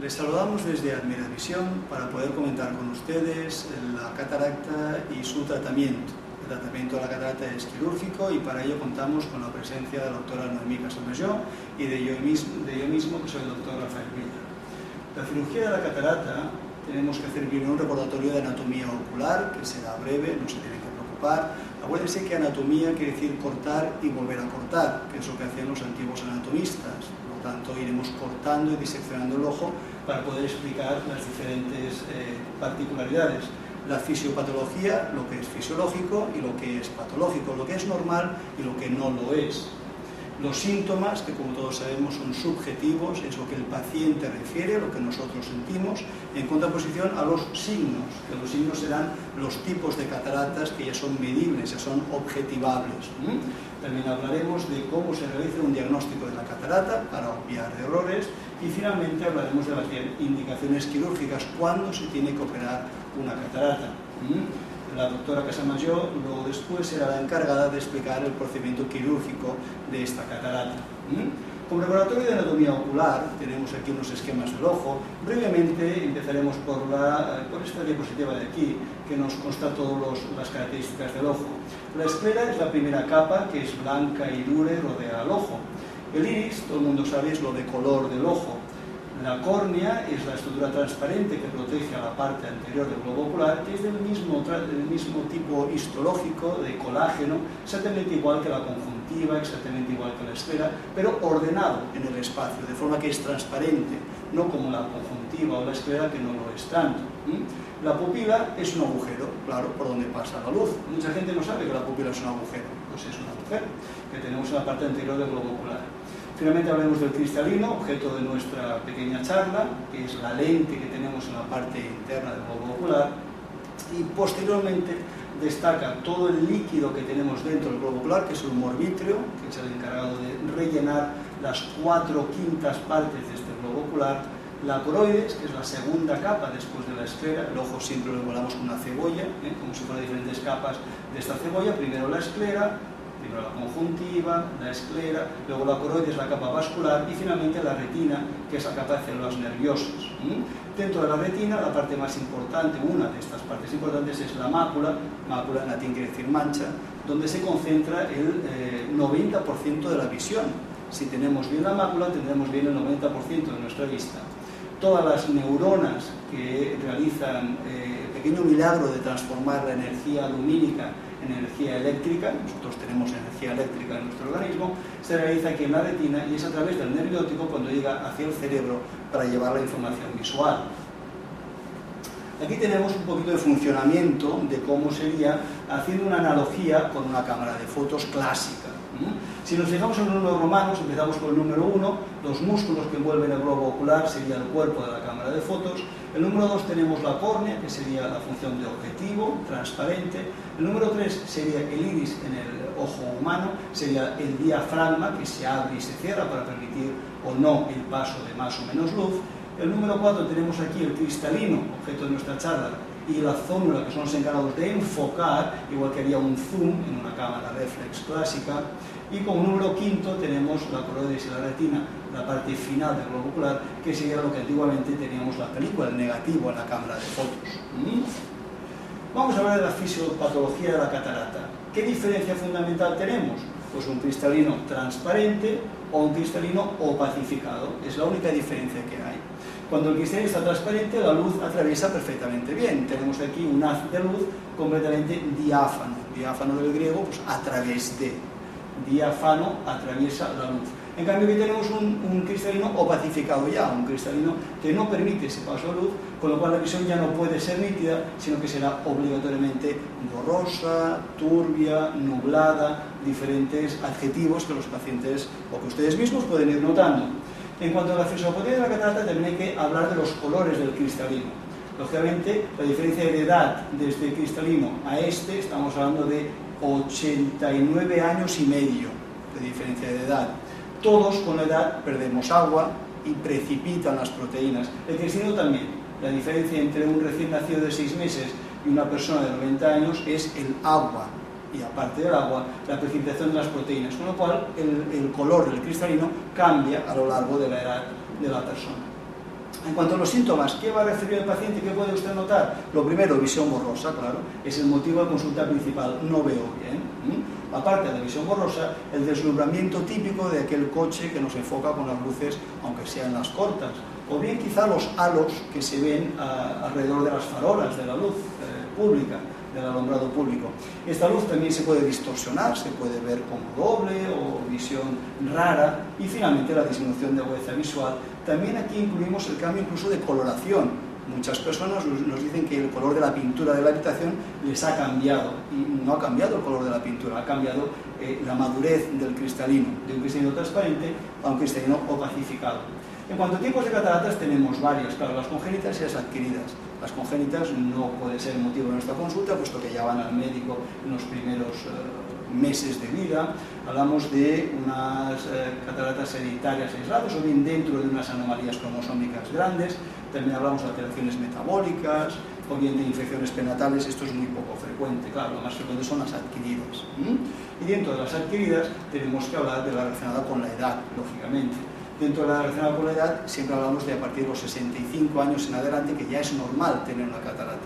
Les saludamos desde Admiravisión para poder comentar con ustedes la catarata y su tratamiento. El tratamiento de la catarata es quirúrgico y para ello contamos con la presencia de la doctora Noemí Casamayor y de yo mismo, que soy el doctor Rafael Villa. La cirugía de la catarata tenemos que hacer bien un recordatorio de anatomía ocular, que será breve, no se tienen que preocupar. Acuérdense que anatomía quiere decir cortar y volver a cortar, que es lo que hacían los antiguos anatomistas. Por lo tanto, iremos cortando y diseccionando el ojo para poder explicar las diferentes particularidades. La fisiopatología, lo que es fisiológico y lo que es patológico, lo que es normal y lo que no lo es. Los síntomas, que como todos sabemos son subjetivos, es lo que el paciente refiere, lo que nosotros sentimos, en contraposición a los signos, que los signos serán los tipos de cataratas que ya son medibles, ya son objetivables. También hablaremos de cómo se realiza un diagnóstico de la catarata para obviar errores y finalmente hablaremos de las indicaciones quirúrgicas, cuándo se tiene que operar una catarata. La doctora Casamayor luego después será la encargada de explicar el procedimiento quirúrgico de esta catarata. Como laboratorio de anatomía ocular tenemos aquí unos esquemas del ojo. Brevemente empezaremos por esta diapositiva de aquí, que nos consta todas las características del ojo. La esclera es la primera capa, que es blanca y dura y rodea al ojo. El iris, todo el mundo sabe, es lo de color del ojo. La córnea es la estructura transparente que protege a la parte anterior del globo ocular, que es del mismo tipo histológico, de colágeno, exactamente igual que la conjuntiva, exactamente igual que la esclera, pero ordenado en el espacio, de forma que es transparente, no como la conjuntiva o la esclera, que no lo es tanto. La pupila es un agujero, claro, por donde pasa la luz. Mucha gente no sabe que la pupila es un agujero, pues es un agujero que tenemos en la parte anterior del globo ocular. Finalmente hablaremos del cristalino, objeto de nuestra pequeña charla, que es la lente que tenemos en la parte interna del globo ocular, y posteriormente destaca todo el líquido que tenemos dentro del globo ocular, que es el humor vítreo, que es el encargado de rellenar las 4/5 partes de este globo ocular, la coroides, que es la segunda capa después de la esclera. El ojo siempre lo igualamos con una cebolla, como si fueran diferentes capas de esta cebolla. Primero la esclera, primero la conjuntiva, la esclera, luego la coroides, la capa vascular, y finalmente la retina, que es la capa de células nerviosas. Dentro de la retina, la parte más importante, una de estas partes importantes, es la mácula. Mácula en latín quiere decir mancha, donde se concentra el 90% de la visión. Si tenemos bien la mácula, tendremos bien el 90% de nuestra vista. Todas las neuronas que realizan el pequeño milagro de transformar la energía lumínica en energía eléctrica, nosotros tenemos energía eléctrica en nuestro organismo, se realiza aquí en la retina y es a través del nervio óptico cuando llega hacia el cerebro para llevar la información visual. Aquí tenemos un poquito de funcionamiento de cómo sería, haciendo una analogía con una cámara de fotos clásica. Si nos fijamos en los números romanos, empezamos con el número 1, los músculos que envuelven el globo ocular sería el cuerpo de la cámara de fotos. El número 2 tenemos la córnea, que sería la función de objetivo, transparente. El número 3 sería el iris en el ojo humano, sería el diafragma, que se abre y se cierra para permitir o no el paso de más o menos luz. El número 4 tenemos aquí el cristalino, objeto de nuestra charla, y la zónula, que son los encargados de enfocar, igual que haría un zoom en una cámara reflex clásica. Y como número 5 tenemos la coroides y la retina, la parte final del globo ocular, que sería lo que antiguamente teníamos la película, el negativo en la cámara de fotos. Vamos a hablar de la fisiopatología de la catarata. ¿Qué diferencia fundamental tenemos? Pues un cristalino transparente o un cristalino opacificado. Es la única diferencia que hay. Cuando el cristalino está transparente, la luz atraviesa perfectamente bien. Tenemos aquí un haz de luz completamente diáfano. Diáfano del griego, pues a través de. Diáfano, atraviesa la luz. En cambio aquí tenemos un cristalino opacificado ya, un cristalino que no permite ese paso de luz, con lo cual la visión ya no puede ser nítida, sino que será obligatoriamente borrosa, turbia, nublada, diferentes adjetivos que los pacientes o que ustedes mismos pueden ir notando. En cuanto a la fisiopatología de la catarata, también hay que hablar de los colores del cristalino. Lógicamente, la diferencia de edad de este cristalino a este, estamos hablando de 89 años y medio de diferencia de edad. Todos con la edad perdemos agua y precipitan las proteínas. El cristalino también. La diferencia entre un recién nacido de 6 meses y una persona de 90 años es el agua. Y aparte del agua, la precipitación de las proteínas. Con lo cual, el color del cristalino cambia a lo largo de la edad de la persona. En cuanto a los síntomas, ¿qué va a referir el paciente? ¿Qué puede usted notar? Lo primero, visión borrosa, claro, es el motivo de consulta principal, no veo bien. Aparte de la visión borrosa, el deslumbramiento típico de aquel coche que nos enfoca con las luces, aunque sean las cortas, o bien quizá los halos que se ven alrededor de las farolas de la luz pública, del alumbrado público. Esta luz también se puede distorsionar, se puede ver como doble o visión rara, y finalmente la disminución de agudeza visual. También aquí incluimos el cambio incluso de coloración. Muchas personas nos dicen que el color de la pintura de la habitación les ha cambiado, y no ha cambiado el color de la pintura, ha cambiado la madurez del cristalino, de un cristalino transparente a un cristalino opacificado. En cuanto a tipos de cataratas, tenemos varias, claro, las congénitas y las adquiridas. Las congénitas no puede ser el motivo de nuestra consulta, puesto que ya van al médico en los primeros meses de vida. Hablamos de unas cataratas hereditarias aisladas, o bien dentro de unas anomalías cromosómicas grandes. También hablamos de alteraciones metabólicas, o bien de infecciones prenatales. Esto es muy poco frecuente, claro, lo más frecuente son las adquiridas. Y dentro de las adquiridas tenemos que hablar de la relacionada con la edad, lógicamente. Dentro de la relacionada con la edad, siempre hablamos de a partir de los 65 años en adelante, que ya es normal tener una catarata.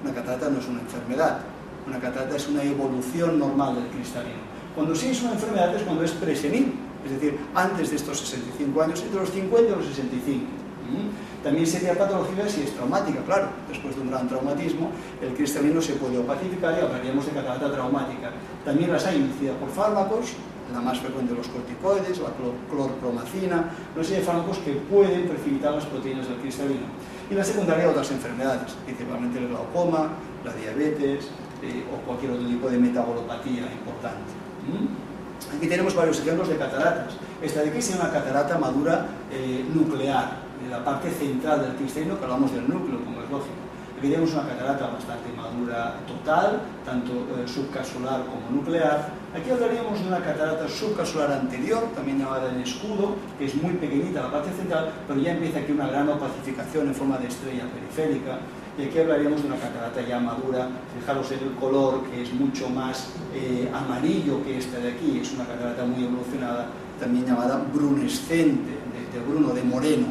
Una catarata no es una enfermedad, una catarata es una evolución normal del cristalino. Cuando sí es una enfermedad es cuando es presenil, es decir, antes de estos 65 años, entre los 50 y los 65. También sería patológica si es traumática, claro, después de un gran traumatismo, el cristalino se puede opacificar y hablaríamos de catarata traumática. También las hay inducidas por fármacos, la más frecuente de los corticoides, la clorpromacina, una serie de fármacos que pueden precipitar las proteínas del cristalino. Y la secundaria, otras enfermedades, principalmente el glaucoma, la diabetes o cualquier otro tipo de metabolopatía importante. Aquí tenemos varios ejemplos de cataratas. Esta de aquí es una catarata madura nuclear, de la parte central del cristalino, que hablamos del núcleo, como es lógico. Aquí tenemos una catarata bastante madura total, tanto subcapsular como nuclear. Aquí hablaríamos de una catarata subcapsular anterior, también llamada en escudo, que es muy pequeñita la parte central, pero ya empieza aquí una gran opacificación en forma de estrella periférica. Y aquí hablaríamos de una catarata ya madura. Fijaros en el color, que es mucho más amarillo que esta de aquí, es una catarata muy evolucionada, también llamada brunescente, de bruno, de moreno.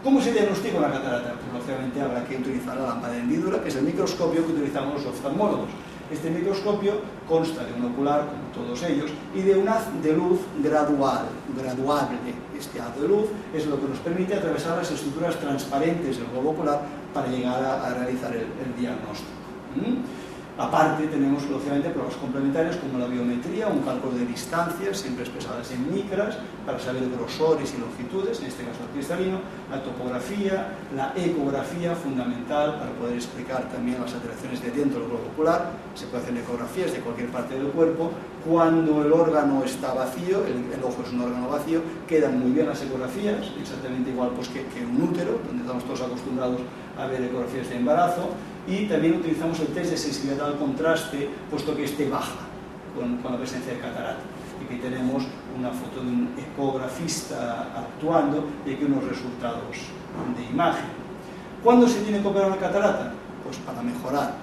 ¿Cómo se diagnostica una catarata? Pues lógicamente habrá que utilizar la lámpara de hendidura, que es el microscopio que utilizamos los oftalmólogos. Este microscopio consta de un ocular, como todos ellos, y de un haz de luz graduable. Este haz de luz es lo que nos permite atravesar las estructuras transparentes del globo ocular para llegar a realizar el diagnóstico. Aparte tenemos lógicamente pruebas complementarias como la biometría, un cálculo de distancias, siempre expresadas en micras, para saber grosores y longitudes, en este caso el cristalino, la topografía, la ecografía, fundamental para poder explicar también las alteraciones de dentro del globo ocular. Se puede hacer ecografías de cualquier parte del cuerpo. Cuando el órgano está vacío, el ojo es un órgano vacío, quedan muy bien las ecografías, exactamente igual pues, que un útero, donde estamos todos acostumbrados a ver ecografías de embarazo. Y también utilizamos el test de sensibilidad al contraste, puesto que este baja con la presencia de catarata. Aquí tenemos una foto de un ecografista actuando y aquí unos resultados de imagen. ¿Cuándo se tiene que operar una catarata? Pues para mejorar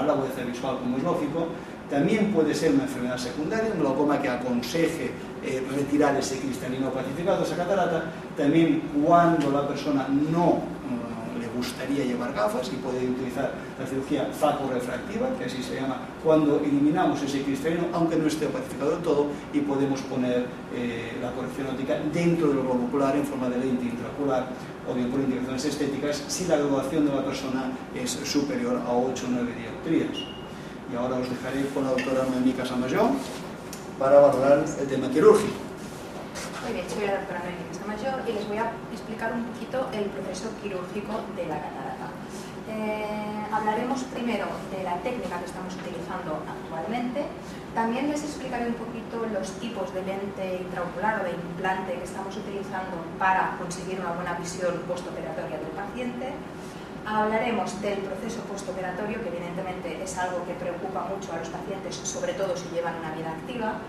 la agudeza visual, como es lógico. También puede ser una enfermedad secundaria, un glaucoma que aconseje retirar ese cristalino opacificado, esa catarata. También cuando la persona no le gustaría llevar gafas, y puede utilizar la cirugía facorefractiva, que así se llama, cuando eliminamos ese cristalino, aunque no esté opacificado del todo, y podemos poner la corrección óptica dentro del globo ocular en forma de lente intraocular, o bien por indicaciones estéticas, si la graduación de la persona es superior a 8 o 9 dioptrías. Y ahora os dejaré con la doctora Noemí Casamayor para valorar el tema quirúrgico. Muy bien, soy la doctora Noemí Casamayor y les voy a explicar un poquito el proceso quirúrgico de la catarata. Hablaremos primero de la técnica que estamos utilizando actualmente. También les explicaré un poquito los tipos de lente intraocular o de implante que estamos utilizando para conseguir una buena visión postoperatoria del paciente. Hablaremos del proceso postoperatorio, que evidentemente es algo que preocupa mucho a los pacientes, sobre todo si llevan una vida activa,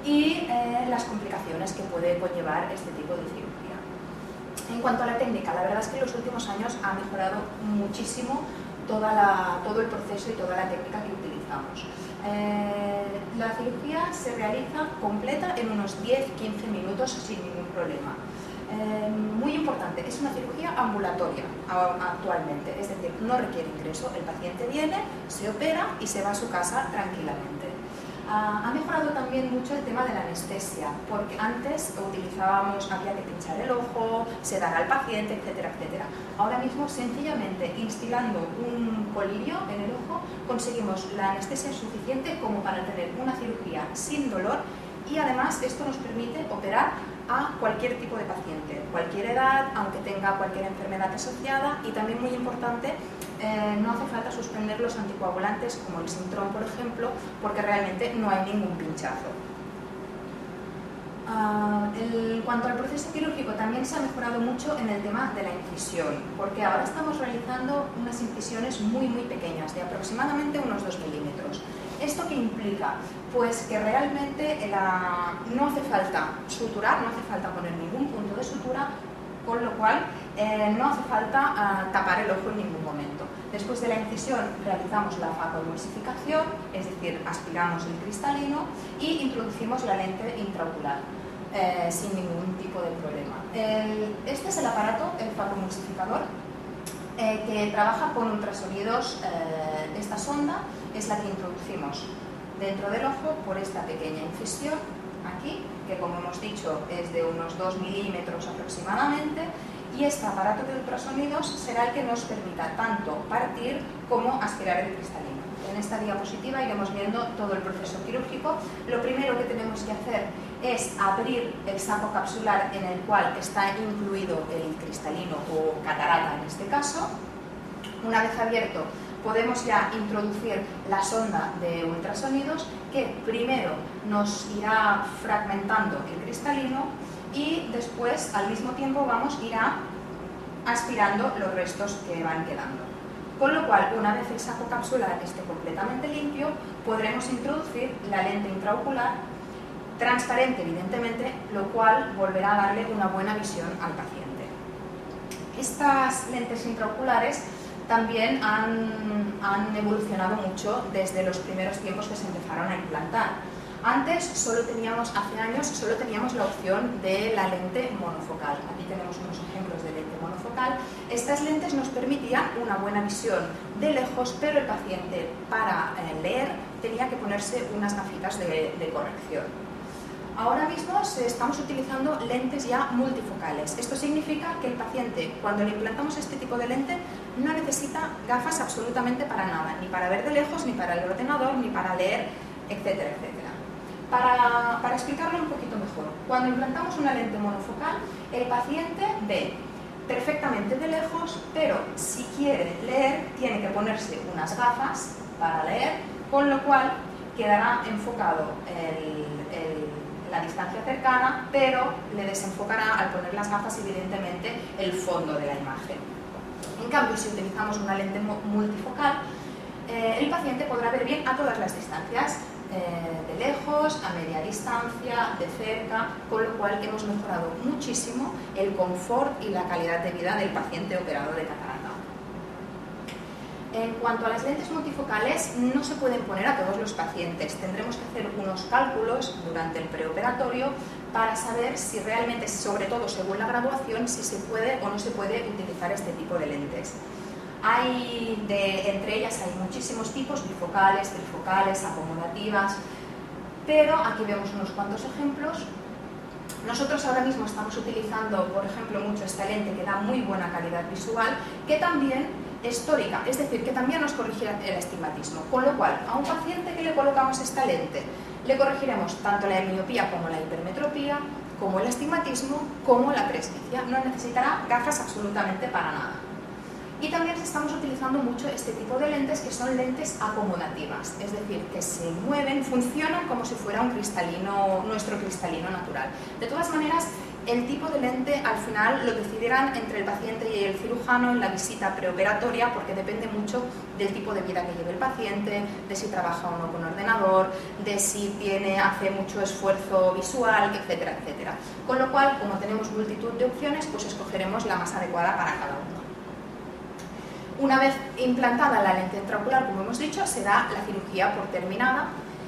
y las complicaciones que puede conllevar este tipo de cirugía. En cuanto a la técnica, la verdad es que en los últimos años ha mejorado muchísimo todo el proceso y toda la técnica que utilizamos. La cirugía se realiza completa en unos 10-15 minutos sin ningún problema. Muy importante, es una cirugía ambulatoria actualmente, es decir, no requiere ingreso, el paciente viene, se opera y se va a su casa tranquilamente. Ha mejorado también mucho el tema de la anestesia, porque antes había que pinchar el ojo, sedar al paciente, etcétera, etcétera. Ahora mismo, sencillamente instilando un colirio en el ojo, conseguimos la anestesia suficiente como para tener una cirugía sin dolor, y además esto nos permite operar a cualquier tipo de paciente, cualquier edad, aunque tenga cualquier enfermedad asociada, y también muy importante, no hace falta suspender los anticoagulantes como el Sintrom, por ejemplo, porque realmente no hay ningún pinchazo. En cuanto al proceso quirúrgico, también se ha mejorado mucho en el tema de la incisión, porque ahora estamos realizando unas incisiones muy pequeñas, de aproximadamente unos 2 milímetros. ¿Esto qué implica? Pues que realmente no hace falta suturar, no hace falta poner ningún punto de sutura, con lo cual no hace falta tapar el ojo en ningún momento. Después de la incisión realizamos la facoemulsificación, es decir, aspiramos el cristalino y introducimos la lente intraocular sin ningún tipo de problema. Este es el aparato, el facoemulsificador, que trabaja con ultrasonidos. Esta sonda es la que introducimos dentro del ojo por esta pequeña incisión aquí, que como hemos dicho es de unos 2 milímetros aproximadamente, y este aparato de ultrasonidos será el que nos permita tanto partir como aspirar el cristalino. En esta diapositiva iremos viendo todo el proceso quirúrgico. Lo primero que tenemos que hacer es abrir el saco capsular en el cual está incluido el cristalino o catarata en este caso. Una vez abierto, podemos ya introducir la sonda de ultrasonidos, que primero nos irá fragmentando el cristalino y después al mismo tiempo irá aspirando los restos que van quedando. Con lo cual, una vez el saco capsular esté completamente limpio, podremos introducir la lente intraocular, transparente evidentemente, lo cual volverá a darle una buena visión al paciente. Estas lentes intraoculares también han evolucionado mucho desde los primeros tiempos que se empezaron a implantar. Antes, hace años, solo teníamos la opción de la lente monofocal. Aquí tenemos unos ejemplos de lente monofocal. Estas lentes nos permitían una buena visión de lejos, pero el paciente, para leer, tenía que ponerse unas gafitas de corrección. Ahora mismo estamos utilizando lentes ya multifocales. Esto significa que el paciente, cuando le implantamos este tipo de lente, no necesita gafas absolutamente para nada, ni para ver de lejos, ni para el ordenador, ni para leer, etcétera, etcétera. Para explicarlo un poquito mejor, cuando implantamos una lente monofocal, el paciente ve perfectamente de lejos, pero si quiere leer, tiene que ponerse unas gafas para leer, con lo cual quedará enfocado la distancia cercana, pero le desenfocará al poner las gafas evidentemente el fondo de la imagen. En cambio, si utilizamos una lente multifocal, el paciente podrá ver bien a todas las distancias, de lejos, a media distancia, de cerca, con lo cual hemos mejorado muchísimo el confort y la calidad de vida del paciente operado de catarata. En cuanto a las lentes multifocales, no se pueden poner a todos los pacientes. Tendremos que hacer unos cálculos durante el preoperatorio para saber si realmente, sobre todo según la graduación, si se puede o no se puede utilizar este tipo de lentes. Entre ellas hay muchísimos tipos, bifocales, trifocales, acomodativas, pero aquí vemos unos cuantos ejemplos. Nosotros ahora mismo estamos utilizando, por ejemplo, mucho esta lente que da muy buena calidad visual, que también es tórica, es decir, que también nos corrigirá el astigmatismo, con lo cual a un paciente que le colocamos esta lente le corregiremos tanto la miopía como la hipermetropía, como el astigmatismo, como la presbicia. No necesitará gafas absolutamente para nada. Y también estamos utilizando mucho este tipo de lentes, que son lentes acomodativas, es decir, que se mueven, funcionan como si fuera nuestro cristalino natural. De todas maneras, el tipo de lente al final lo decidirán entre el paciente y el cirujano en la visita preoperatoria, porque depende mucho del tipo de vida que lleve el paciente, de si trabaja o no con ordenador, de si hace mucho esfuerzo visual, etcétera, etcétera. Con lo cual, como tenemos multitud de opciones, pues escogeremos la más adecuada para cada uno. Una vez implantada la lente intraocular, como hemos dicho, se da la cirugía por terminada.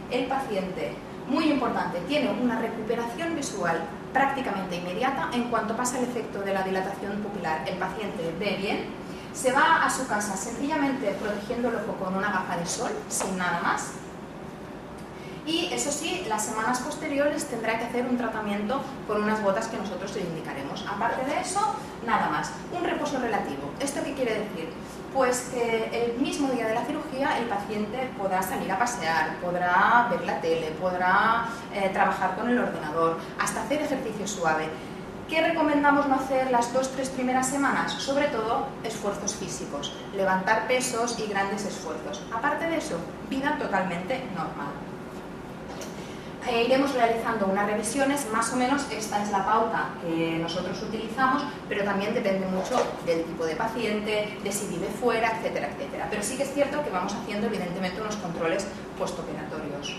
El paciente Muy importante, tiene una recuperación visual prácticamente inmediata en cuanto pasa el efecto de la dilatación pupilar. El paciente ve bien, se va a su casa sencillamente protegiendo el ojo con una gafa de sol, sin nada más. Y eso sí, las semanas posteriores tendrá que hacer un tratamiento con unas gotas que nosotros le indicaremos. Aparte de eso, nada más. Un reposo relativo. ¿Esto qué quiere decir? Pues que el mismo día de la cirugía el paciente podrá salir a pasear, podrá ver la tele, podrá trabajar con el ordenador, hasta hacer ejercicio suave. ¿Qué recomendamos no hacer las 2-3 primeras semanas? Sobre todo esfuerzos físicos, levantar pesos y grandes esfuerzos. Aparte de eso, vida totalmente normal. Iremos realizando unas revisiones, más o menos esta es la pauta que nosotros utilizamos, pero también depende mucho del tipo de paciente, de si vive fuera, etcétera, etcétera. Pero sí que es cierto que vamos haciendo evidentemente unos controles postoperatorios.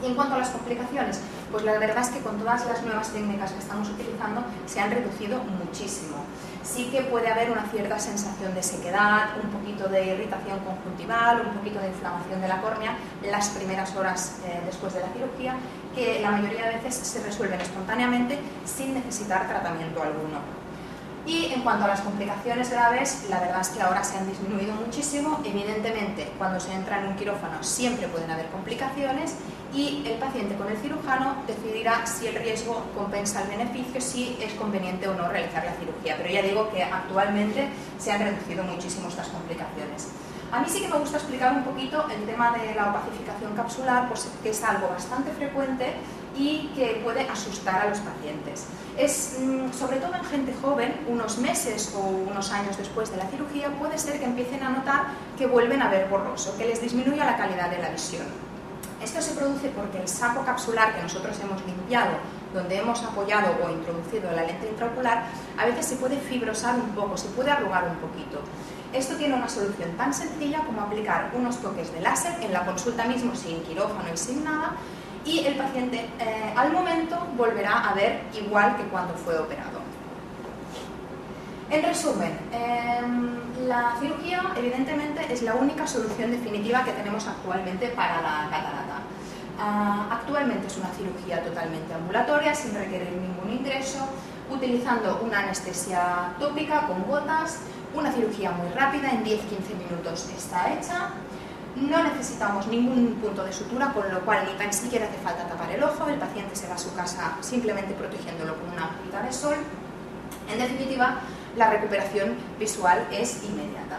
Y en cuanto a las complicaciones, pues la verdad es que con todas las nuevas técnicas que estamos utilizando se han reducido muchísimo. Sí que puede haber una cierta sensación de sequedad, un poquito de irritación conjuntival, un poquito de inflamación de la córnea las primeras horas después de la cirugía, que la mayoría de veces se resuelven espontáneamente sin necesitar tratamiento alguno. Y en cuanto a las complicaciones graves, la verdad es que ahora se han disminuido muchísimo. Evidentemente, cuando se entra en un quirófano siempre pueden haber complicaciones y el paciente con el cirujano decidirá si el riesgo compensa el beneficio, si es conveniente o no realizar la cirugía. Pero ya digo que actualmente se han reducido muchísimo estas complicaciones. A mí sí que me gusta explicar un poquito el tema de la opacificación capsular, pues que es algo bastante frecuente y que puede asustar a los pacientes. Es, sobre todo en gente joven, unos meses o unos años después de la cirugía, puede ser que empiecen a notar que vuelven a ver borroso, que les disminuye la calidad de la visión. Esto se produce porque el saco capsular que nosotros hemos limpiado, donde hemos apoyado o introducido la lente intraocular, a veces se puede fibrosar un poco, se puede arrugar un poquito. Esto tiene una solución tan sencilla como aplicar unos toques de láser en la consulta mismo, sin quirófano y sin nada, y el paciente al momento volverá a ver igual que cuando fue operado. En resumen, la cirugía evidentemente es la única solución definitiva que tenemos actualmente para la catarata. Actualmente es una cirugía totalmente ambulatoria, sin requerir ningún ingreso, utilizando una anestesia tópica con gotas, una cirugía muy rápida, en 10-15 minutos está hecha. No necesitamos ningún punto de sutura, con lo cual ni tan siquiera hace falta tapar el ojo, el paciente se va a su casa simplemente protegiéndolo con una gotita de sol. En definitiva, la recuperación visual es inmediata.